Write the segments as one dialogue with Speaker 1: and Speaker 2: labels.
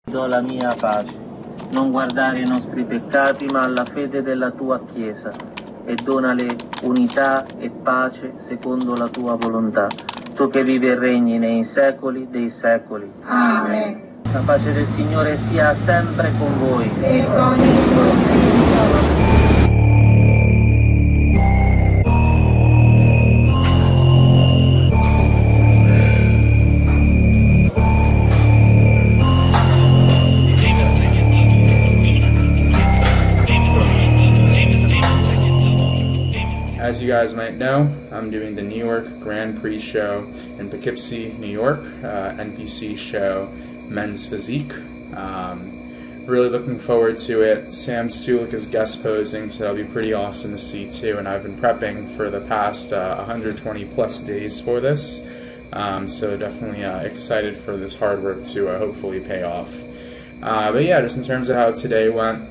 Speaker 1: Do la mia pace, non guardare i nostri peccati ma alla fede della tua Chiesa e donale unità e pace secondo la tua volontà, tu che vivi e regni nei secoli dei secoli.
Speaker 2: Amen.
Speaker 1: La pace del Signore sia sempre con voi.
Speaker 2: E con il tuo spirito.
Speaker 3: As you guys might know, I'm doing the New York Grand Prix show in Poughkeepsie, New York, NPC show, Men's Physique. Really looking forward to it. Sam Sulek is guest posing, so that'll be pretty awesome to see too. And I've been prepping for the past 120 plus days for this, so definitely excited for this hard work to hopefully pay off. But yeah, just in terms of how today went,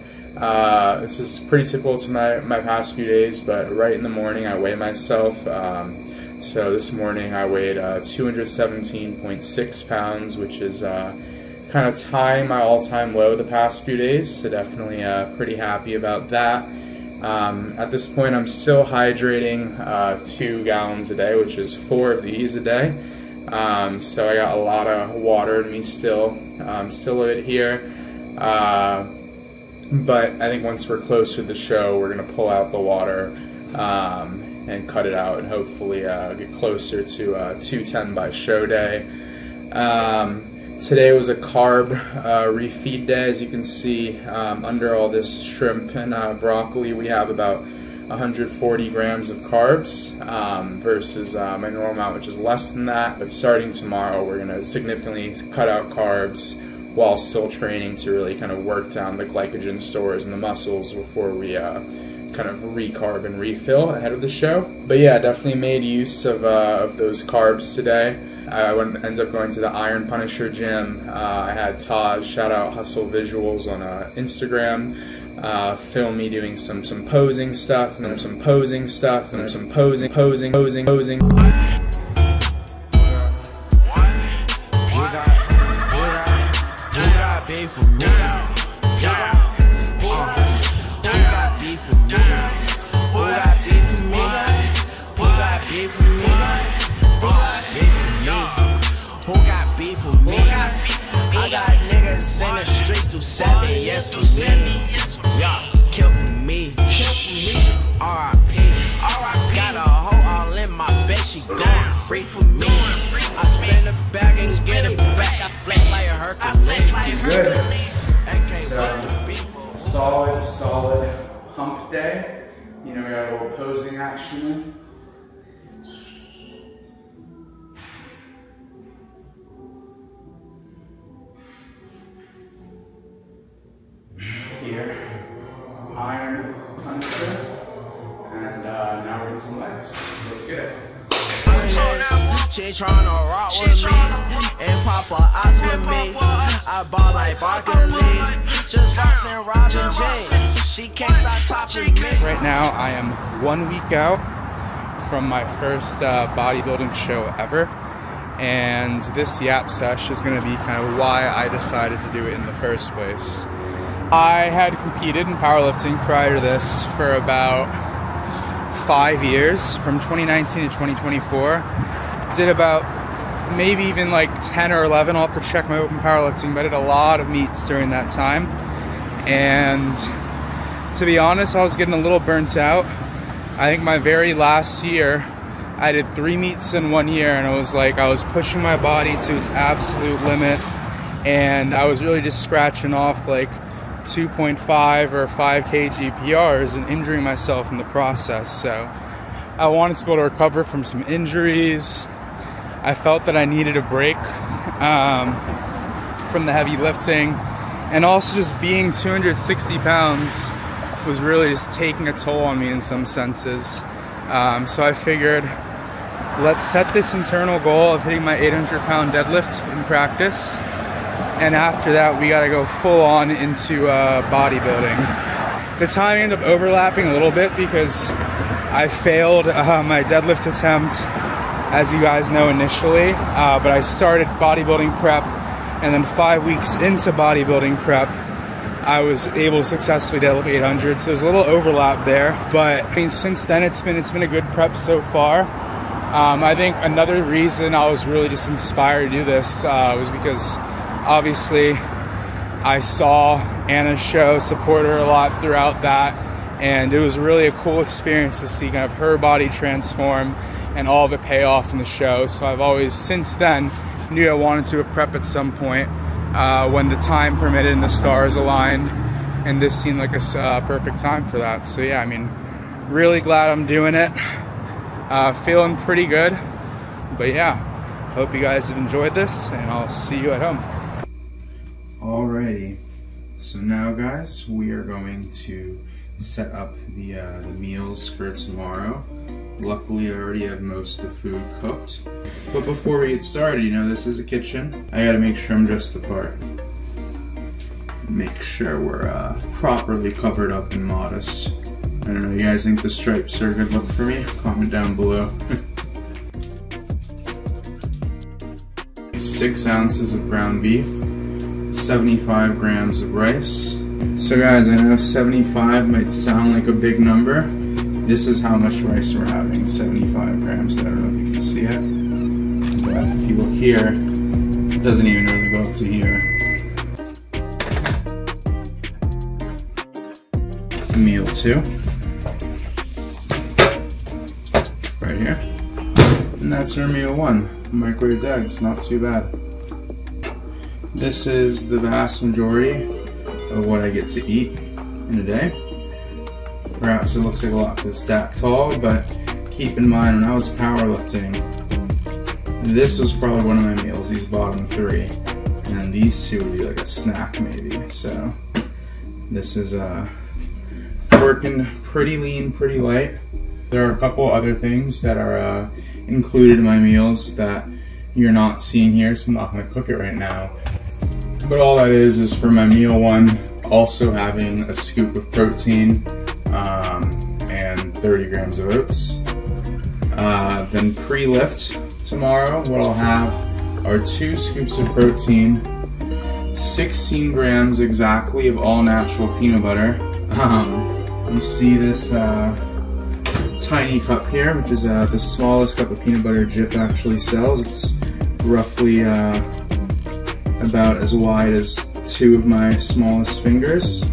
Speaker 3: this is pretty typical to my past few days, but right in the morning I weigh myself. So this morning I weighed 217.6 pounds, which is kind of tying my all-time low the past few days, so definitely pretty happy about that. At this point I'm still hydrating 2 gallons a day, which is 4 of these a day. So I got a lot of water in me still a bit here. But I think once we're close to the show, we're going to pull out the water and cut it out and hopefully get closer to 210 by show day. Today was a carb refeed day. As you can see, under all this shrimp and broccoli, we have about 140 grams of carbs versus my normal amount, which is less than that. But starting tomorrow, we're going to significantly cut out carbs while still training to really kind of work down the glycogen stores in the muscles before we kind of recarb and refill ahead of the show. But yeah, definitely made use of those carbs today. I ended up going to the Iron Punisher gym. I had Taj, shout out Hustle Visuals on Instagram, film me doing some posing stuff, and then some posing stuff, and then some posing.
Speaker 4: For me, yeah. Who got beef for me? Who got beef for me? Who got beef for me? Who got beef for me? I got niggas in the streets do 7 years for me. Yeah, kill for me. R.I.P. Got a hoe all in my bed, she going free for me. I spin the bag and get it back. I flex like a Hercules.
Speaker 3: Good. So, solid pump day. You know, we got a little posing action in. Here, Iron Punisher, and now we're getting some legs. Let's get it.
Speaker 4: She tryna rock with me and pop a ice with me. I ball like Barkley, just watching Robin James. She can't stop topping me.
Speaker 3: Right now, I am 1 week out from my first bodybuilding show ever, and this yap sesh is going to be kind of why I decided to do it in the first place. I had competed in powerlifting prior to this for about 5 years, from 2019 to 2024. Did about maybe even like 10 or 11, I'll have to check my open powerlifting, but I did a lot of meets during that time. And to be honest, I was getting a little burnt out. I think my very last year, I did 3 meets in 1 year, and it was like I was pushing my body to its absolute limit, and I was really just scratching off like 2.5 or 5 kg PRs and injuring myself in the process. So I wanted to be able to recover from some injuries. I felt that I needed a break from the heavy lifting, and also just being 260 pounds was really just taking a toll on me in some senses. So I figured, let's set this internal goal of hitting my 800-pound deadlift in practice, and after that we gotta go full on into bodybuilding. The time ended up overlapping a little bit because I failed my deadlift attempt, as you guys know, initially, but I started bodybuilding prep And then 5 weeks into bodybuilding prep, I was able to successfully deadlift 800. So there's a little overlap there. But I mean, since then, it's been a good prep so far. I think another reason I was really just inspired to do this was because obviously I saw Anna's show, support her a lot throughout that, and it was really a cool experience to see kind of her body transform and all of it pay off in the show. So I've always, since then, knew I wanted to prep at some point when the time permitted and the stars aligned, and this seemed like a perfect time for that. So yeah, I mean, really glad I'm doing it. Feeling pretty good, but yeah, hope you guys have enjoyed this, and I'll see you at home. Alrighty, so now guys, we are going to set up the meals for tomorrow. Luckily, I already have most of the food cooked. But before we get started, you know, this is a kitchen. I gotta make sure I'm dressed the part. Make sure we're properly covered up and modest. I don't know, you guys think the stripes are a good look for me? Comment down below. 6 ounces of ground beef, 75 grams of rice. So guys, I know 75 might sound like a big number. This is how much rice we're having, 75 grams. I don't know if you can see it. But if you look here, it doesn't even really go up to here. Meal 2. Right here. And that's our meal 1. Microwaved eggs, not too bad. This is the vast majority of what I get to eat in a day. Perhaps it looks like a lot because it's that tall, but keep in mind when I was powerlifting, this was probably one of my meals, these bottom 3. And then these 2 would be like a snack maybe. So this is working pretty lean, pretty light. There are a couple other things that are included in my meals that you're not seeing here, so I'm not going to cook it right now. But all that is for my meal 1, also having a scoop of protein and 30 grams of oats. Then pre-lift tomorrow, what I'll have are 2 scoops of protein, 16 grams exactly of all natural peanut butter. You see this tiny cup here, which is the smallest cup of peanut butter Jif actually sells. It's roughly about as wide as 2 of my smallest fingers.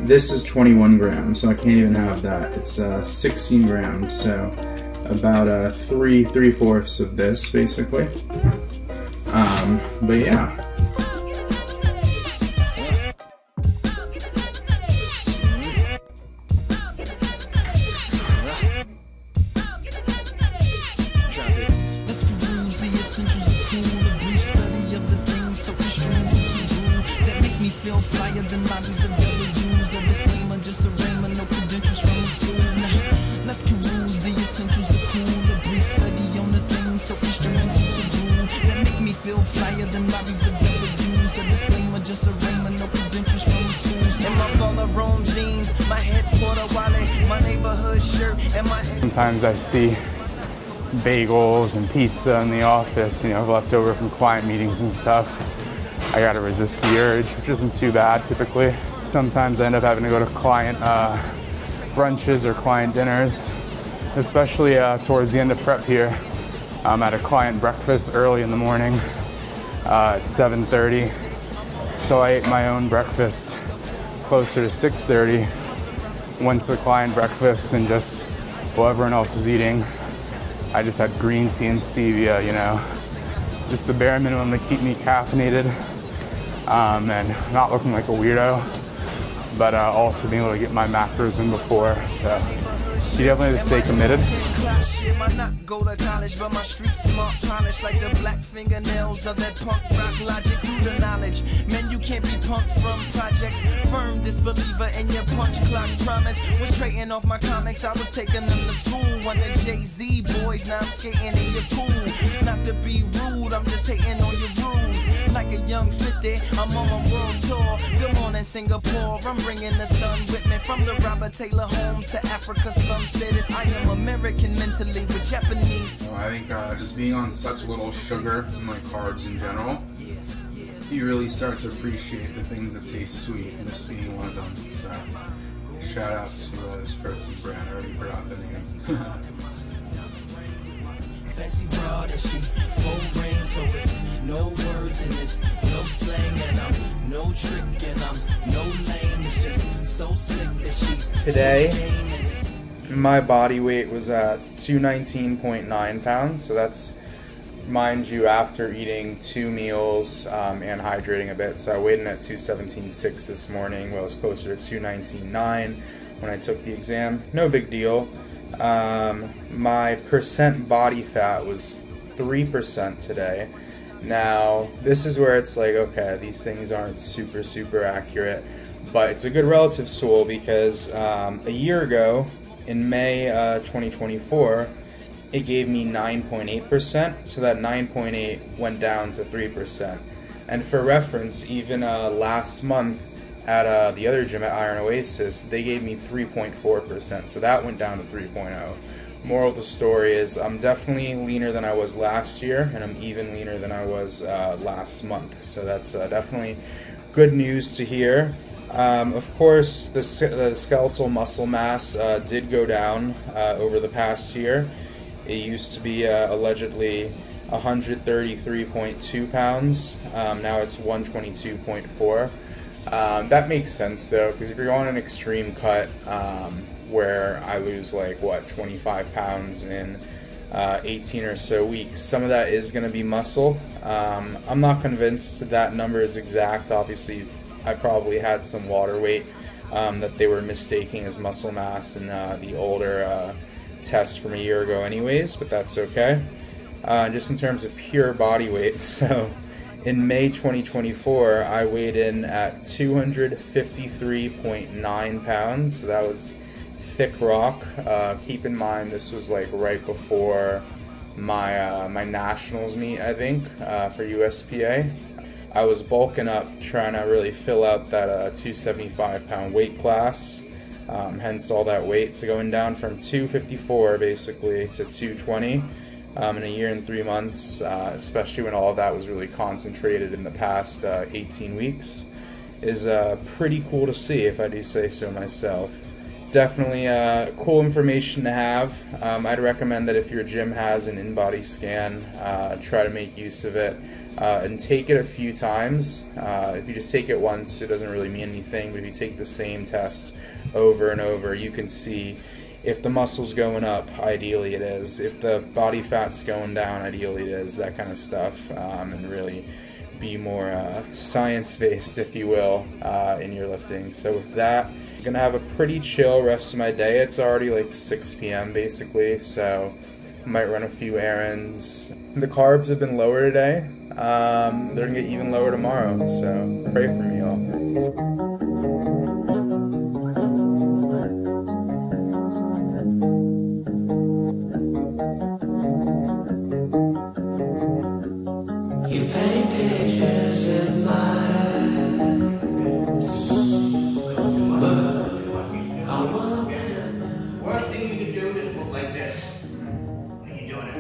Speaker 3: This is 21 grams, so I can't even have that. It's 16 grams, so about 3/4 of this basically. But yeah. Sometimes I see bagels and pizza in the office, you know, left over from client meetings and stuff. I gotta resist the urge, which isn't too bad typically. Sometimes I end up having to go to client brunches or client dinners, especially towards the end of prep here. I'm at a client breakfast early in the morning at 7:30. So I ate my own breakfast closer to 6:30, went to the client breakfast and just while everyone else is eating, I just had green tea and stevia, you know, just the bare minimum to keep me caffeinated and not looking like a weirdo, but also being able to get my macros in before, so you definitely have to stay committed. Might not go to college, but my street smart polish like the black fingernails of that punk rock logic through the knowledge. Man, you can't be punked from projects. Firm disbeliever in your punch clock promise. Was trading off my comics, I was taking them to school. One of Jay-Z boys, now I'm skating in your pool. Not to be rude, I'm just hating on your rules. Like a young 50, I'm on my world tour. Good morning, Singapore. I'm bringing the sun with me. From the Robert Taylor homes to Africa slum cities. I am American mentally with Japanese. I think just being on such little sugar and like carbs in general you really start to appreciate the things that taste sweet, and this being one of them. So, shout out to this protein brand. I already forgot the name.
Speaker 4: Fancy broad and she full brain, so it's no words and it's no slang, and I'm no trick and I'm no lame. It's just so slick that she's
Speaker 3: today. My body weight was at 219.9 pounds, so that's, mind you, after eating 2 meals and hydrating a bit. So I weighed in at 217.6 this morning. Well, I was closer to 219.9 when I took the exam. No big deal. My percent body fat was 3% today. Now, this is where it's like, okay, these things aren't super accurate, but it's a good relative tool because a year ago, in May 2024, it gave me 9.8%, so that 9.8 went down to 3%. And for reference, even last month at the other gym at Iron Oasis, they gave me 3.4%, so that went down to 3.0. Moral of the story is I'm definitely leaner than I was last year, and I'm even leaner than I was last month, so that's definitely good news to hear. Of course, the skeletal muscle mass did go down over the past year. It used to be allegedly 133.2 pounds. Now it's 122.4. That makes sense though, because if you're on an extreme cut where I lose like, what, 25 pounds in 18 or so weeks, some of that is going to be muscle. I'm not convinced that number is exact. Obviously, I probably had some water weight that they were mistaking as muscle mass in the older test from a year ago anyways, but that's okay. Just in terms of pure body weight, so in May 2024, I weighed in at 253.9 pounds, so that was thick rock. Keep in mind, this was like right before my nationals meet, I think, for USPA. I was bulking up, trying to really fill out that 275 pound weight class, hence all that weight. So going down from 254 basically to 220 in a year and 3 months, especially when all of that was really concentrated in the past 18 weeks, is pretty cool to see, if I do say so myself. Definitely cool information to have. I'd recommend that if your gym has an in-body scan, try to make use of it. And take it a few times. If you just take it once, it doesn't really mean anything, but if you take the same test over and over, you can see if the muscle's going up, ideally it is. If the body fat's going down, ideally it is, that kind of stuff. And really be more science-based, if you will, in your lifting. So with that, I'm gonna have a pretty chill rest of my day. It's already like 6 p.m. basically, so I might run a few errands. The carbs have been lower today. They're gonna get even lower tomorrow, so pray for me all.
Speaker 4: You paint pictures in my head, but I want them.
Speaker 5: Worst thing you can do is look like this when you're doing it.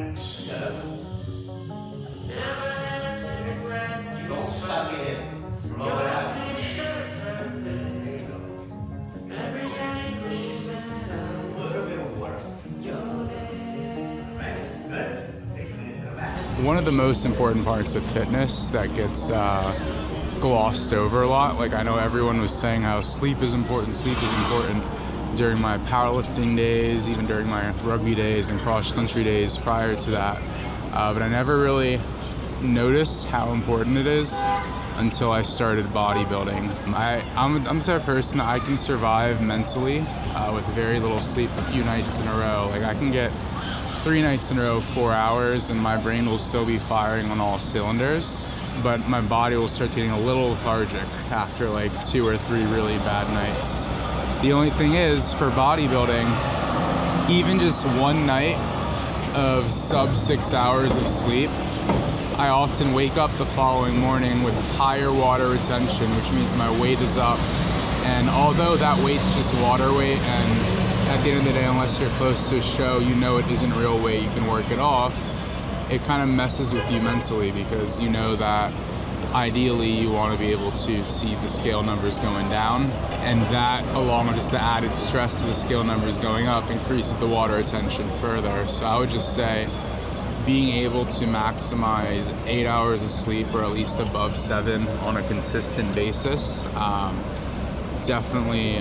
Speaker 5: You don't suck it in. Blow it out. There you go. A little bit of water. Right? Good.
Speaker 3: One of the most important parts of fitness that gets glossed over a lot, like I know everyone was saying how sleep is important during my powerlifting days, even during my rugby days and cross-country days prior to that, but I never really noticed how important it is until I started bodybuilding. I'm the type of person that I can survive mentally with very little sleep a few nights in a row. Like I can get 3 nights in a row, 4 hours, and my brain will still be firing on all cylinders, but my body will start getting a little lethargic after like 2 or 3 really bad nights. The only thing is, for bodybuilding, even just one night of sub 6 hours of sleep, I often wake up the following morning with higher water retention, which means my weight is up. And although that weight's just water weight, and at the end of the day, unless you're close to a show, you know it isn't real weight, you can work it off, it kind of messes with you mentally, because you know that ideally you want to be able to see the scale numbers going down, and that, along with just the added stress of the scale numbers going up, increases the water retention further. So I would just say being able to maximize 8 hours of sleep, or at least above 7 on a consistent basis, definitely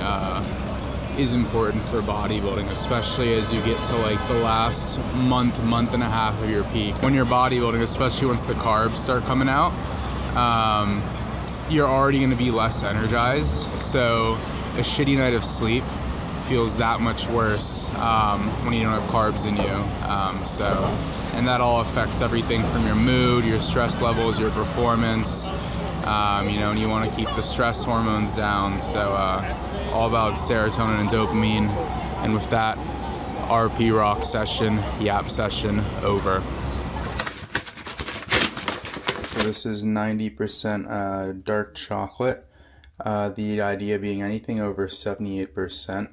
Speaker 3: is important for bodybuilding, especially as you get to like the last month and a half of your peak. When you're bodybuilding, especially once the carbs start coming out, you're already going to be less energized, so a shitty night of sleep feels that much worse when you don't have carbs in you. And that all affects everything from your mood, your stress levels, your performance, you know, and you want to keep the stress hormones down. So all about serotonin and dopamine. And with that, RP rock session, yap session over. So this is 90% dark chocolate. The idea being anything over 78%.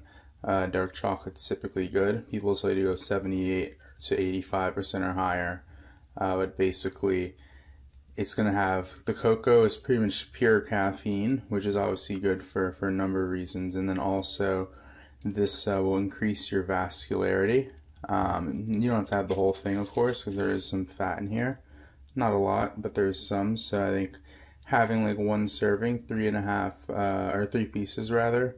Speaker 3: Dark chocolate's typically good. People say to go 78 to 85% or higher. But basically, it's going to have, the cocoa is pretty much pure caffeine, which is obviously good for a number of reasons. And then also, this will increase your vascularity. You don't have to have the whole thing, of course, because there is some fat in here. Not a lot, but there's some. So I think having like one serving, 3.5, or 3 pieces rather,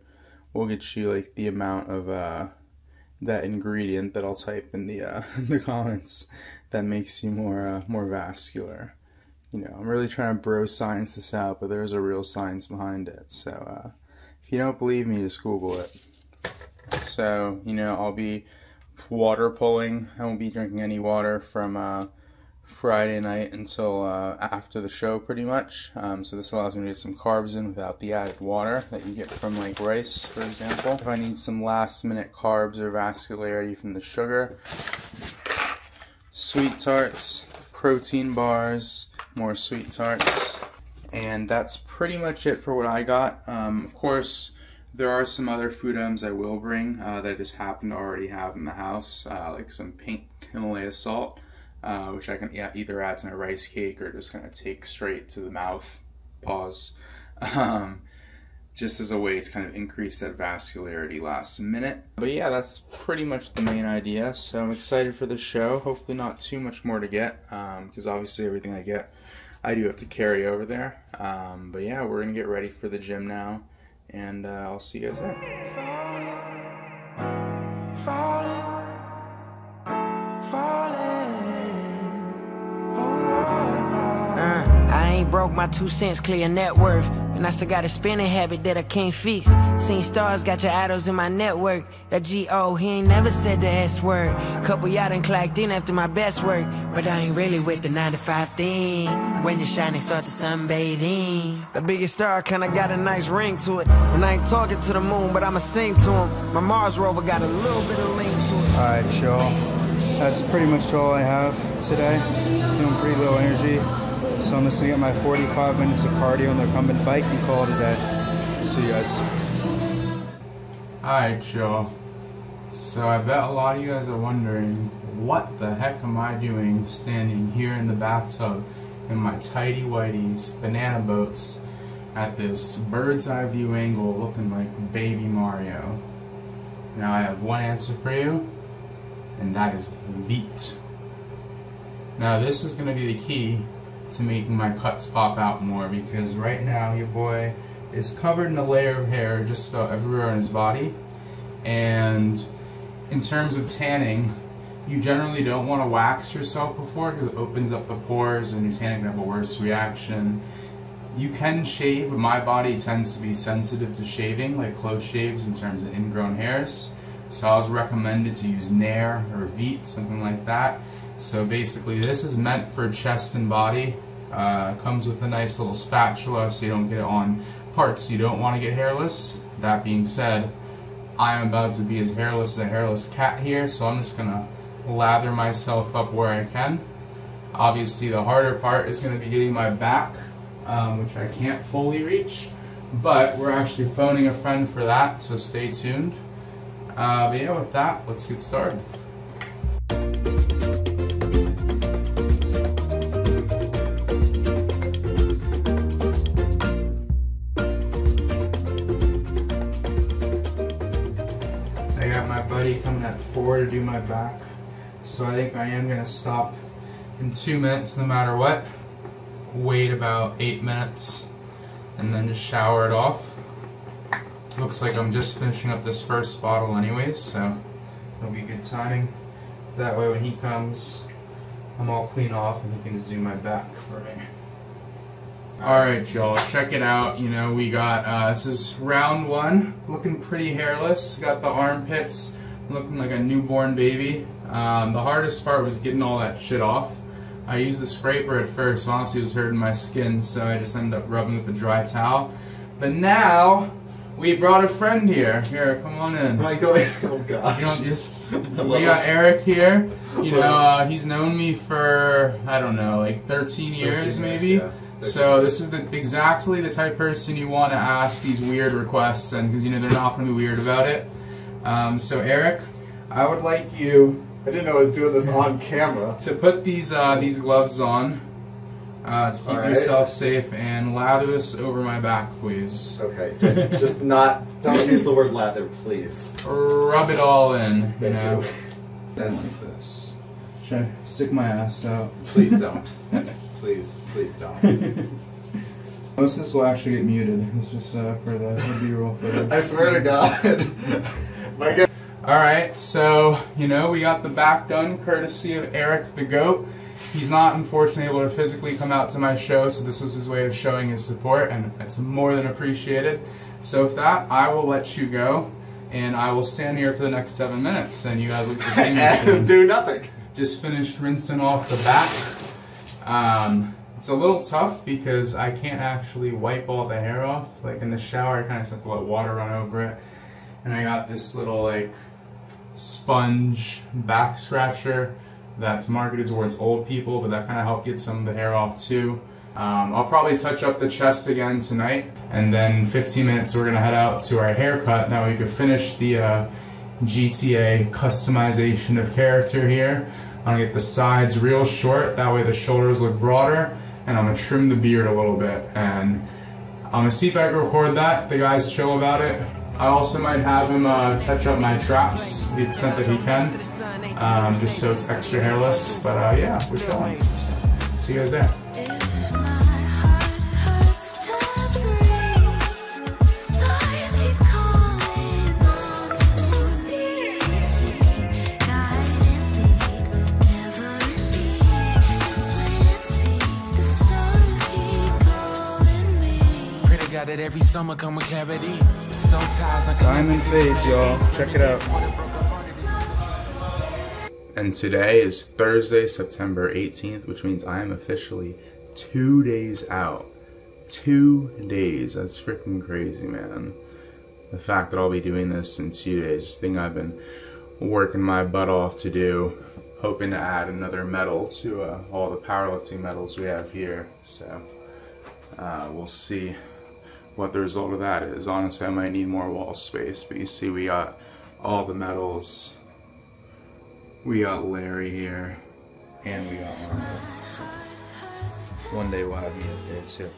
Speaker 3: will get you like the amount of that ingredient that I'll type in the comments that makes you more vascular. You know, I'm really trying to bro science this out, but there's a real science behind it. So if you don't believe me, just Google it. So, you know, I'll be water pulling. I won't be drinking any water from Friday night until after the show, pretty much. So this allows me to get some carbs in without the added water that you get from like rice, for example. If I need some last minute carbs or vascularity from the sugar, sweet tarts, protein bars, more sweet tarts, and that's pretty much it for what I got. Of course, there are some other food items I will bring that I just happen to already have in the house, like some pink Himalaya salt, which I can either add to my rice cake or just kind of take straight to the mouth, pause, just as a way to kind of increase that vascularity last minute. But yeah, that's pretty much the main idea. So I'm excited for the show. Hopefully not too much more to get, because obviously everything I get, I do have to carry over there. But yeah, we're gonna get ready for the gym now, and I'll see you guys there.
Speaker 4: I ain't broke, my 2 cents clear net worth, and I still got a spending habit that I can't fix. Seen stars, got your idols in my network. That G.O., he ain't never said the S word. Couple y'all done clacked in after my best work, but I ain't really with the 9 to 5 thing. When the shining start to sunbathing, the biggest star kinda got a nice ring to it. And I ain't talking to the moon, but I'ma sing to him. My Mars rover got a little bit of lean to it.
Speaker 3: Alright, y'all. That's pretty much all I have today. Feeling pretty low energy. So I'm just gonna get my 45 minutes of cardio on the recumbent bike and call it a day. See you guys. Alright, y'all. So I bet a lot of you guys are wondering, what the heck am I doing standing here in the bathtub in my tighty whities, banana boats, at this bird's eye view angle looking like baby Mario? Now I have one answer for you, and that is Veet. Now this is gonna be the key to making my cuts pop out more, because right now your boy is covered in a layer of hair just about everywhere on his body. And in terms of tanning, you generally don't want to wax yourself before, because it opens up the pores and your tanning can have a worse reaction. You can shave, but my body tends to be sensitive to shaving, like close shaves in terms of ingrown hairs. So I was recommended to use Nair or Veet, something like that. So basically this is meant for chest and body. Comes with a nice little spatula so you don't get it on parts you don't want to get hairless. That being said, I am about to be as hairless as a hairless cat here, so I'm just gonna lather myself up where I can. Obviously the harder part is going to be getting my back, which I can't fully reach, but we're actually phoning a friend for that, so stay tuned. But yeah, with that, let's get started. buddy coming at 4 to do my back. So I think I am gonna stop in 2 minutes no matter what. Wait about 8 minutes and then just shower it off. Looks like I'm just finishing up this first bottle anyways, so it'll be good timing. That way when he comes, I'm all clean off and he can just do my back for me. Alright y'all, check it out. You know, we got, this is round 1, looking pretty hairless. Got the armpits looking like a newborn baby. The hardest part was getting all that shit off. I used the scraper at first, honestly it was hurting my skin, so I just ended up rubbing with a dry towel. But now, we brought a friend here. Here, come on in.
Speaker 6: Am I going? Oh gosh.
Speaker 3: You know, just, we got Eric here. You know, he's known me for, I don't know, like 13 years maybe.
Speaker 6: Yeah.
Speaker 3: So this is exactly the type of person you want to ask these weird requests, and because you know they're not going to be weird about it. So Eric, I would like you.
Speaker 6: I didn't know I was doing this on camera.
Speaker 3: To put these gloves on to keep yourself safe, and lather this over my back, please.
Speaker 6: Okay, just not. Don't use the word lather, please.
Speaker 3: Rub it all in.
Speaker 6: Thank you.
Speaker 3: Yes. Like this. Should I stick my ass out?
Speaker 6: Please don't. Please don't.
Speaker 3: Most of this will actually get muted. It's just for the B-roll footage.
Speaker 6: I swear to God.
Speaker 3: Alright, so, you know, we got the back done courtesy of Eric the Goat. He's not, unfortunately, able to physically come out to my show, so this was his way of showing his support, and it's more than appreciated. So with that, I will let you go, and I will stand here for the next 7 minutes, and you guys will get to see me
Speaker 6: and do nothing.
Speaker 3: Just finished rinsing off the back. It's a little tough because I can't actually wipe all the hair off. Like in the shower, I kind of just have to let water run over it. And I got this little like sponge back scratcher that's marketed towards old people, but that kind of helped get some of the hair off too. I'll probably touch up the chest again tonight, and then in 15 minutes we're gonna head out to our haircut. Now we could finish the GTA customization of character here. I'm gonna get the sides real short, that way the shoulders look broader, and I'm gonna trim the beard a little bit. And I'm gonna see if I can record that. The guy's chill about it. I also might have him touch up my traps to the extent that he can, just so it's extra hairless. But yeah, we're chilling. See you guys there.
Speaker 4: That every summer come with clarity.
Speaker 3: Diamond fades, y'all. Check it out. And today is Thursday, September 18th, which means I am officially 2 days out. 2 days. That's freaking crazy, man. The fact that I'll be doing this in 2 days, this thing I've been working my butt off to do, hoping to add another medal to all the powerlifting medals we have here. So we'll see what the result of that is. Honestly, I might need more wall space, but you see we got all the medals. We got Larry here, and we got Marco. So one day we'll have you up there too.